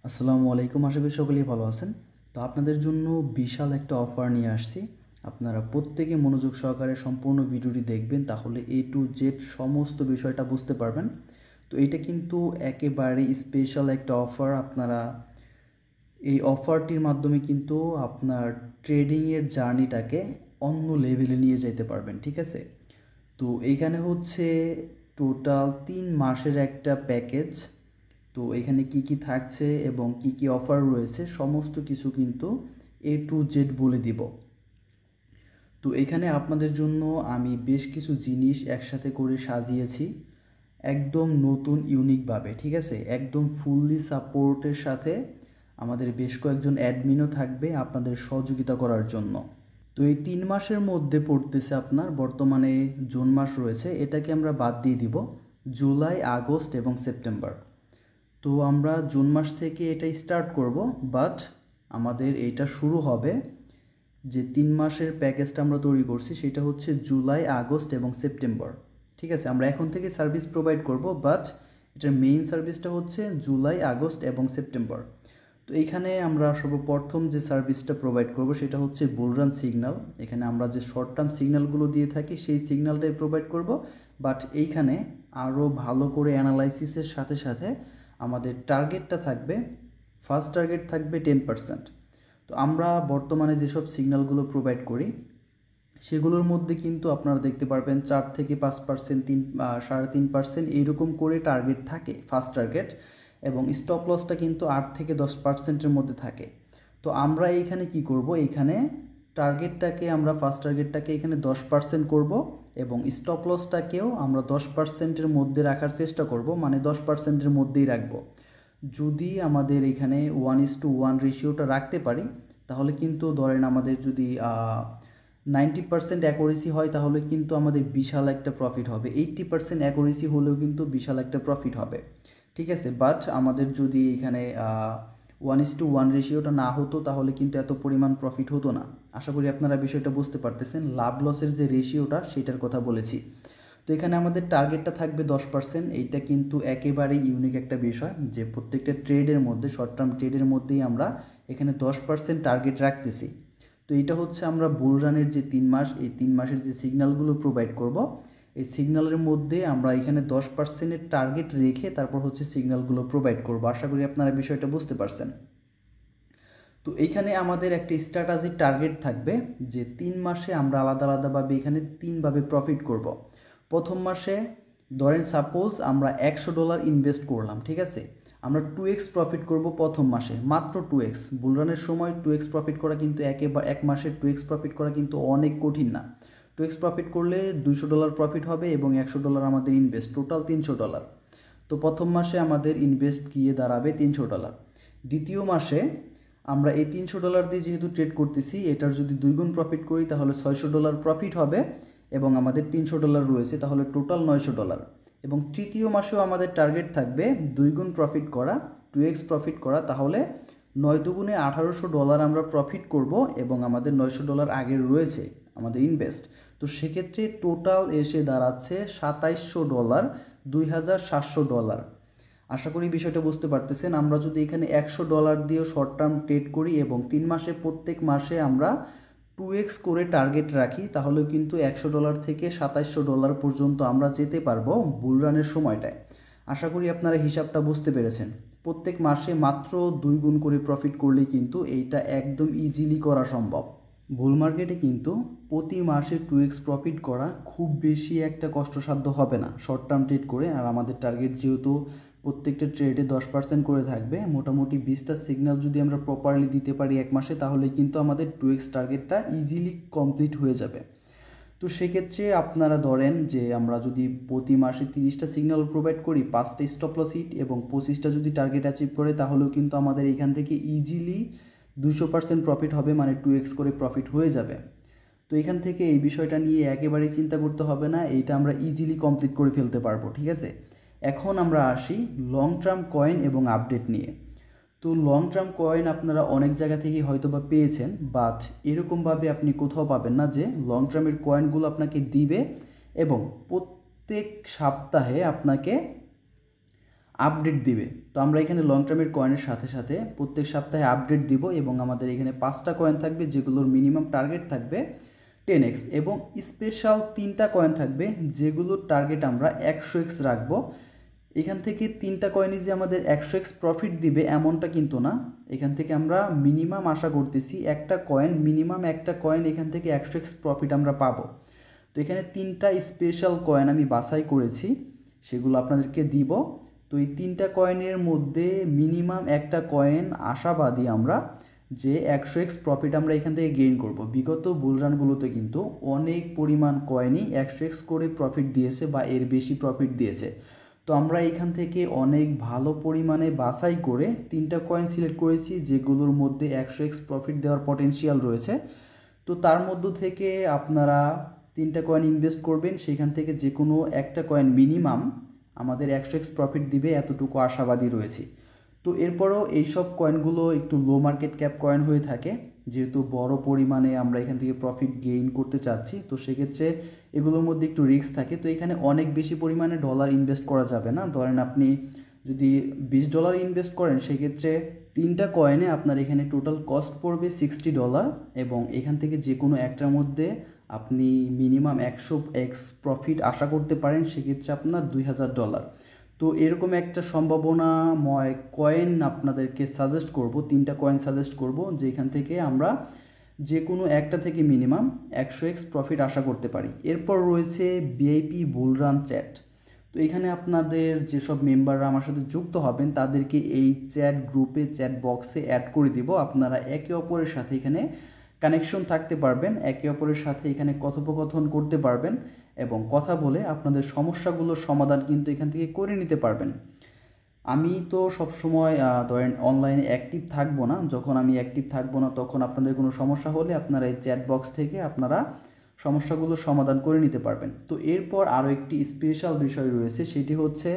আসসালামু আলাইকুম, আশা করি সকলেই ভালো আছেন। তো আপনাদের জন্য বিশাল একটা অফার নিয়ে আসছি। আপনারা প্রত্যেকে মনোযোগ সহকারে সম্পূর্ণ ভিডিওটি দেখবেন, তাহলে A to Z সমস্ত বিষয়টা বুঝতে পারবেন। তো এটা কিন্তু একেবারে স্পেশাল একটা অফার। আপনারা এই অফারটির মাধ্যমে কিন্তু আপনার ট্রেডিংয়ের জার্নিটাকে অন্য লেভেলে নিয়ে যেতে পারবেন, ঠিক আছে? তো এইখানে হচ্ছে টোটাল 3 মাসের একটা প্যাকেজ। তো এখানে কি কি থাকছে এবং কি কি অফার রয়েছে সমস্ত কিছু কিন্তু A to Z বলে দিব। তো এখানে আপনাদের জন্য আমি বেশ কিছু জিনিস একসাথে করে সাজিয়েছি, একদম নতুন ইউনিকভাবে, ঠিক আছে? একদম ফুললি সাপোর্টের সাথে আমাদের বেশ কয়েকজন অ্যাডমিনও থাকবে আপনাদের সহযোগিতা করার জন্য। তো এই 3 মাসের মধ্যে পড়তেছে আপনার বর্তমানে জুন মাস রয়েছে, এটাকে আমরা বাদ দিয়ে দিব জুলাই, আগস্ট এবং সেপ্টেম্বর। তো আমরা জুন মাস থেকে এটা স্টার্ট করব, বাট আমাদের এইটা শুরু হবে যে 3 মাসের প্যাকেজটা আমরা তৈরি করছি সেটা হচ্ছে জুলাই, আগস্ট এবং সেপ্টেম্বর, ঠিক আছে? আমরা এখন থেকে সার্ভিস প্রোভাইড করব, বাট এটার মেইন সার্ভিসটা হচ্ছে জুলাই, আগস্ট এবং সেপ্টেম্বর। তো এইখানে আমরা সর্বপ্রথম যে সার্ভিসটা প্রোভাইড করব সেটা হচ্ছে বুলরান সিগন্যাল। এখানে আমরা যে শর্ট টার্ম সিগন্যালগুলো দিয়ে থাকি সেই সিগন্যালটাই প্রোভাইড করব, বাট এইখানে আরও ভালো করে অ্যানালাইসিসের সাথে সাথে আমাদের টার্গেটটা থাকবে, ফার্স্ট টার্গেট থাকবে 10%। তো আমরা বর্তমানে যেসব সিগন্যালগুলো প্রোভাইড করি সেগুলোর মধ্যে কিন্তু আপনারা দেখতে পারবেন 4 থেকে 5%, 3.5% এইরকম করে টার্গেট থাকে ফার্স্ট টার্গেট, এবং স্টপ লসটা কিন্তু 8 থেকে 10%-এর মধ্যে থাকে। তো আমরা এইখানে কি করব, এইখানে টার্গেটটাকে আমরা ফার্স্ট টার্গেটটাকে এখানে 10% করব এবং স্টপ লসটাকেও আমরা 10%-এর মধ্যে রাখার চেষ্টা করব, মানে 10%-এর মধ্যেই রাখবো। যদি আমাদের এখানে 1:1 রেশিওটা রাখতে পারি তাহলে কিন্তু ধরেন আমাদের যদি 90% অ্যাকুরেসি হয় তাহলে কিন্তু আমাদের বিশাল একটা প্রফিট হবে, 80% অ্যাকুরেসি হলেও কিন্তু বিশাল একটা প্রফিট হবে, ঠিক আছে? বাট আমাদের যদি এখানে 1:1 রেশিওটা না হতো তাহলে কিন্তু এত পরিমাণ প্রফিট হতো না। আশা করি আপনারা বিষয়টা বুঝতে পারতেছেন, লাভ লসের যে রেশিওটা সেটার কথা বলেছি। তো এখানে আমাদের টার্গেটটা থাকবে 10%। এইটা কিন্তু একেবারেই ইউনিক একটা বিষয় যে প্রত্যেকটা ট্রেডের মধ্যে, শর্ট টার্ম ট্রেডের মধ্যেই আমরা এখানে 10% টার্গেট রাখতেছি। তো এইটা হচ্ছে আমরা বুল রানের যে 3 মাস, এই 3 মাসের যে সিগন্যালগুলো প্রোভাইড করব, এই সিগন্যালের মধ্যে আমরা এখানে 10%-এর টার্গেট রেখে তারপর হচ্ছে সিগন্যালগুলো প্রোভাইড করব। আশা করি আপনারা বিষয়টা বুঝতে পারছেন। তো এইখানে আমাদের একটা স্ট্র্যাটেজি টার্গেট থাকবে যে 3 মাসে আমরা আলাদা আলাদাভাবে এখানে 3ভাবে প্রফিট করব। প্রথম মাসে ধরেন সাপোজ আমরা $100 ইনভেস্ট করলাম, ঠিক আছে? আমরা 2x প্রফিট করব প্রথম মাসে, মাত্র 2x। বুলরানের সময় 2x প্রফিট করা কিন্তু এক মাসে 2x প্রফিট করা কিন্তু অনেক কঠিন না। 2x প্রফিট করলে $200 প্রফিট হবে এবং $100 আমাদের ইনভেস্ট, টোটাল $300। তো প্রথম মাসে আমাদের ইনভেস্ট গিয়ে দাঁড়াবে $300। দ্বিতীয় মাসে আমরা এই $300 দিয়ে যেহেতু ট্রেড করতেছি, এটার যদি 2 গুণ প্রফিট করি তাহলে $600 প্রফিট হবে এবং আমাদের $300 রয়েছে, তাহলে টোটাল $900। এবং তৃতীয় মাসেও আমাদের টার্গেট থাকবে 2 গুণ প্রফিট করা, 2x প্রফিট করা, তাহলে 9 দুগুণে $1800 আমরা প্রফিট করব এবং আমাদের $900 আগের রয়েছে আমাদের ইনভেস্ট। তো সেক্ষেত্রে টোটাল এসে দাঁড়াচ্ছে $2700, $2700। আশা করি বিষয়টা বুঝতে পারতেছেন। আমরা যদি এখানে $100 দিয়েও শর্ট টার্ম ট্রেড করি এবং 3 মাসে প্রত্যেক মাসে আমরা 2x করে টার্গেট রাখি তাহলেও কিন্তু $100 থেকে $2700 পর্যন্ত আমরা যেতে পারবো বুলরানের সময়টায়। আশা করি আপনারা হিসাবটা বুঝতে পেরেছেন। প্রত্যেক মাসে মাত্র 2 গুণ করে প্রফিট করলেই কিন্তু এইটা একদম ইজিলি করা সম্ভব। বুল মার্কেটে কিন্তু প্রতি মাসে 2x প্রফিট করা খুব বেশি একটা কষ্টসাধ্য হবে না শর্ট টার্ম ট্রেড করে। আর আমাদের টার্গেট যেহেতু প্রত্যেকটা ট্রেডে 10% করে থাকবে, মোটামুটি 20টা সিগন্যাল যদি আমরা প্রপারলি দিতে পারি এক মাসে তাহলে কিন্তু আমাদের 2x টার্গেটটা ইজিলি কমপ্লিট হয়ে যাবে। তো সেক্ষেত্রে আপনারা ধরেন যে আমরা যদি প্রতি মাসে 30টা সিগন্যাল প্রোভাইড করি, 5টা স্টপ লস হিট এবং 25টা যদি টার্গেট অ্যাচিভ করে তাহলেও কিন্তু আমাদের এখান থেকে ইজিলি 200% প্রফিট হবে, মানে 2x করে প্রফিট হয়ে যাবে। তো এখান থেকে এই বিষয়টা নিয়ে একেবারেই চিন্তা করতে হবে না, এইটা আমরা ইজিলি কমপ্লিট করে ফেলতে পারবো, ঠিক আছে? এখন আমরা আসি লং টার্ম কয়েন এবং আপডেট নিয়ে। তো লং টার্ম কয়েন আপনারা অনেক জায়গা থেকেই হয়তো বা পেয়েছেন, বাট এরকমভাবে আপনি কোথাও পাবেন না যে লং টার্মের কয়েনগুলো আপনাকে দিবে এবং প্রত্যেক সপ্তাহে আপনাকে আপডেট দিবে। তো আমরা এখানে লং টার্মের কয়েনের সাথে সাথে প্রত্যেক সপ্তাহে আপডেট দিব এবং আমাদের এখানে 5টা কয়েন থাকবে যেগুলোর মিনিমাম টার্গেট থাকবে 10x এবং স্পেশাল 3টা কয়েন থাকবে যেগুলোর টার্গেট আমরা 100x রাখবো। এখান থেকে 3টা কয়েনই যে আমাদের 100x প্রফিট দিবে এমনটা কিন্তু না, এখান থেকে আমরা মিনিমাম আশা করতেছি মিনিমাম একটা কয়েন এখান থেকে 100x প্রফিট আমরা পাবো। তো এখানে 3টা স্পেশাল কয়েন আমি বাছাই করেছি, সেগুলো আপনাদেরকে দিব। তো এই 3টা কয়েনের মধ্যে মিনিমাম একটা কয়েন আশাবাদী আমরা যে 100x প্রফিট আমরা এখান থেকে গেইন করব। বিগত বুলরানগুলোতে কিন্তু অনেক পরিমাণ কয়েনই 100x করে প্রফিট দিয়েছে বা এর বেশি প্রফিট দিয়েছে। তো আমরা এখান থেকে অনেক ভালো পরিমাণে বাছাই করে 3টা কয়েন সিলেক্ট করেছি যেগুলোর মধ্যে 100x প্রফিট দেওয়ার পটেনশিয়াল রয়েছে। তো তার মধ্য থেকে আপনারা 3টা কয়েন ইনভেস্ট করবেন, সেখান থেকে যে কোনো একটা কয়েন মিনিমাম আমাদের 100x প্রফিট দিবে এতটুকু আশাবাদী রয়েছি। তো এরপরও এইসব কয়েনগুলো একটু লো মার্কেট ক্যাপ কয়েন হয়ে থাকে, যেহেতু বড় পরিমাণে আমরা এখান থেকে প্রফিট গেইন করতে চাচ্ছি, তো সেক্ষেত্রে এগুলোর মধ্যে একটু রিস্ক থাকে। তো এখানে অনেক বেশি পরিমাণে ডলার ইনভেস্ট করা যাবে না। ধরেন আপনি যদি $20 ইনভেস্ট করেন, সেক্ষেত্রে 3টা কয়েনে আপনার এখানে টোটাল কস্ট পড়বে $60 এবং এখান থেকে যে কোনো একটার মধ্যে আপনি মিনিমাম 100x প্রফিট আশা করতে পারেন, সেক্ষেত্রে আপনার $2000। তো এরকম একটা সম্ভাবনাময় কয়েন আপনাদেরকে সাজেস্ট করব, 3টা কয়েন সাজেস্ট করব যেখান থেকে আমরা যে কোনো একটা থেকে মিনিমাম 100x প্রফিট আশা করতে পারি। এরপর রয়েছে ভিআইপি বুলরান চ্যাট। তো এখানে আপনাদের যেসব মেম্বাররা আমার সাথে যুক্ত হবেন তাদেরকে এই চ্যাট গ্রুপে চ্যাট বক্সে অ্যাড করে দিব। আপনারা একে অপরের সাথে এখানে কানেকশন থাকতে পারবেন, একে অপরের সাথে এখানে কথোপকথন করতে পারবেন এবং কথা বলে আপনাদের সমস্যাগুলোর সমাধান কিন্তু এখান থেকে করে নিতে পারবেন। আমি তো সবসময় ধরেন অনলাইনে অ্যাক্টিভ থাকবো না, যখন আমি অ্যাক্টিভ থাকবো না তখন আপনাদের কোনো সমস্যা হলে আপনারা এই চ্যাট বক্স থেকে আপনারা সমস্যাগুলোর সমাধান করে নিতে পারবেন। তো এরপর আরও একটি স্পেশাল বিষয় রয়েছে, সেটি হচ্ছে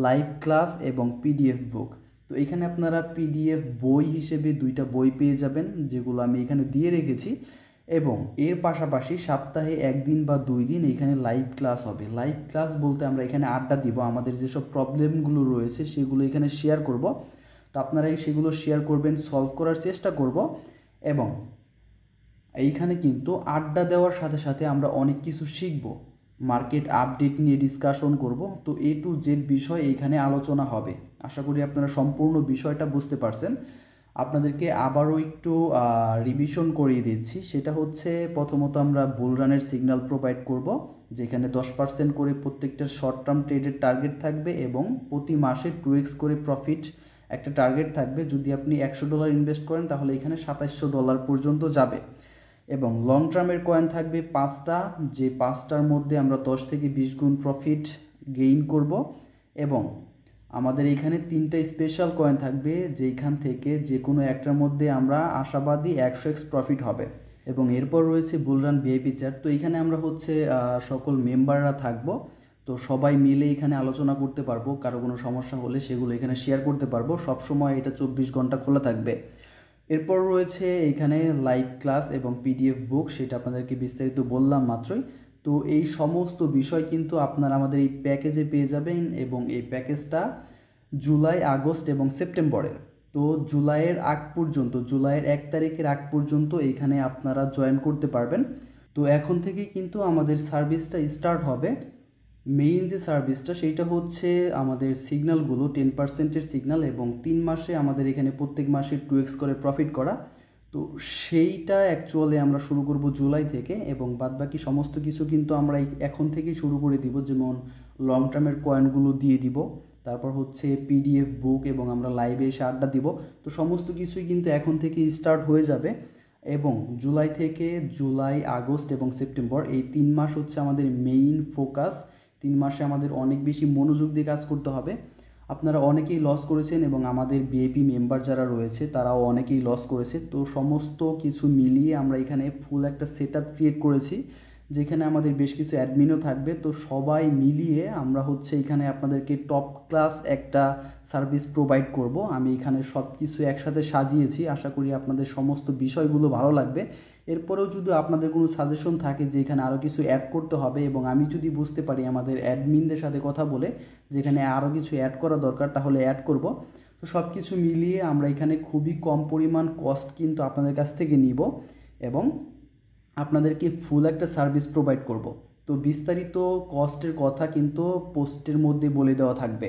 লাইভ ক্লাস এবং পিডিএফ বুক। তো এখানে আপনারা পিডিএফ বই হিসেবে 2টা বই পেয়ে যাবেন যেগুলো আমি এখানে দিয়ে রেখেছি এবং এর পাশাপাশি সপ্তাহে 1 দিন বা 2 দিন এখানে লাইভ ক্লাস হবে। লাইভ ক্লাস বলতে আমরা এখানে আড্ডা দিব, আমাদের যেসব প্রবলেমগুলো রয়েছে সেগুলো এখানে শেয়ার করব। তো আপনারা সেগুলো শেয়ার করবেন, সলভ করার চেষ্টা করব এবং এইখানে কিন্তু আড্ডা দেওয়ার সাথে সাথে আমরা অনেক কিছু শিখব, মার্কেট আপডেট নিয়ে ডিসকাশন করব। তো A to Z বিষয় এইখানে আলোচনা হবে। আশা করি আপনারা সম্পূর্ণ বিষয়টা বুঝতে পারছেন। আপনাদেরকে আবারও একটু রিভিশন করিয়ে দিচ্ছি, সেটা হচ্ছে প্রথমত আমরা বুলরানের সিগন্যাল প্রোভাইড করব, যেখানে 10% করে প্রত্যেকটা শর্ট টার্ম ট্রেডের টার্গেট থাকবে এবং প্রতি মাসে 2x করে প্রফিট একটা টার্গেট থাকবে। যদি আপনি $100 ইনভেস্ট করেন তাহলে এখানে $2700 পর্যন্ত যাবে এবং লং টার্মের কয়েন থাকবে 5টা, যে 5টার মধ্যে আমরা 10 থেকে 20 গুণ প্রফিট গেইন করব এবং আমাদের এখানে 3টা স্পেশাল কয়েন থাকবে যেখান থেকে যে কোনো একটার মধ্যে আমরা আশাবাদী 100x প্রফিট হবে। এবং এরপর রয়েছে বুলরান ভিআইপি চ্যাট। তো এখানে আমরা হচ্ছে সকল মেম্বাররা থাকবো, তো সবাই মিলে এখানে আলোচনা করতে পারবো, কারো কোনো সমস্যা হলে সেগুলো এখানে শেয়ার করতে পারবো। সবসময় এটা 24 ঘন্টা খোলা থাকবে। এরপর রয়েছে এখানে লাইভ ক্লাস এবং পিডিএফ বুক, সেটা আপনাদেরকে বিস্তারিত বললাম মাত্রই। তো এই সমস্ত বিষয় কিন্তু আপনারা আমাদের এই প্যাকেজে পেয়ে যাবেন এবং এই প্যাকেজটা জুলাই, আগস্ট এবং সেপ্টেম্বরের। তো জুলাইয়ের 1 তারিখের আগ পর্যন্ত এখানে আপনারা জয়েন করতে পারবেন। তো এখন থেকেই কিন্তু আমাদের সার্ভিসটা স্টার্ট হবে। মেইন যে সার্ভিসটা সেইটা হচ্ছে আমাদের সিগন্যালগুলো 10%-এর সিগন্যাল এবং 3 মাসে আমাদের এখানে প্রত্যেক মাসে 2x করে প্রফিট করা। তো সেইটা অ্যাকচুয়ালি আমরা শুরু করব জুলাই থেকে এবং বাদবাকি সমস্ত কিছু কিন্তু আমরা এখন থেকেই শুরু করে দিব, যেমন লং টার্মের কয়েনগুলো দিয়ে দিব, তারপর হচ্ছে পিডিএফ বুক এবং আমরা লাইভে এসে আড্ডা দিব। তো সমস্ত কিছুই কিন্তু এখন থেকে স্টার্ট হয়ে যাবে এবং জুলাই, আগস্ট এবং সেপ্টেম্বর এই 3 মাস হচ্ছে আমাদের মেইন ফোকাস। 3 মাসে আমাদের অনেক বেশি মনোযোগ দিয়ে কাজ করতে হবে। আপনারা অনেকেই লস করেছেন এবং আমাদের ভিআইপি মেম্বার যারা রয়েছে তারাও অনেকেই লস করেছে। তো সমস্ত কিছু মিলিয়ে আমরা এখানে ফুল একটা সেটআপ ক্রিয়েট করেছি যেখানে আমাদের বেশ কিছু অ্যাডমিনও থাকবে। তো সবাই মিলিয়ে আমরা হচ্ছে এখানে আপনাদেরকে টপ ক্লাস একটা সার্ভিস প্রোভাইড করব। আমি এখানে সব কিছু একসাথে সাজিয়েছি, আশা করি আপনাদের সমস্ত বিষয়গুলো ভালো লাগবে। এরপরেও যদি আপনাদের কোনো সাজেশন থাকে যে এখানে আরও কিছু অ্যাড করতে হবে, এবং আমি যদি বুঝতে পারি আমাদের অ্যাডমিনদের সাথে কথা বলে যেখানে আরও কিছু অ্যাড করা দরকার, তাহলে অ্যাড করব। তো সব কিছু মিলিয়ে আমরা এখানে খুবই কম পরিমাণ কস্ট কিন্তু আপনাদের কাছ থেকে নিব এবং আপনাদেরকে ফুল একটা সার্ভিস প্রোভাইড করব। তো বিস্তারিত কস্টের কথা কিন্তু পোস্টের মধ্যে বলে দেওয়া থাকবে।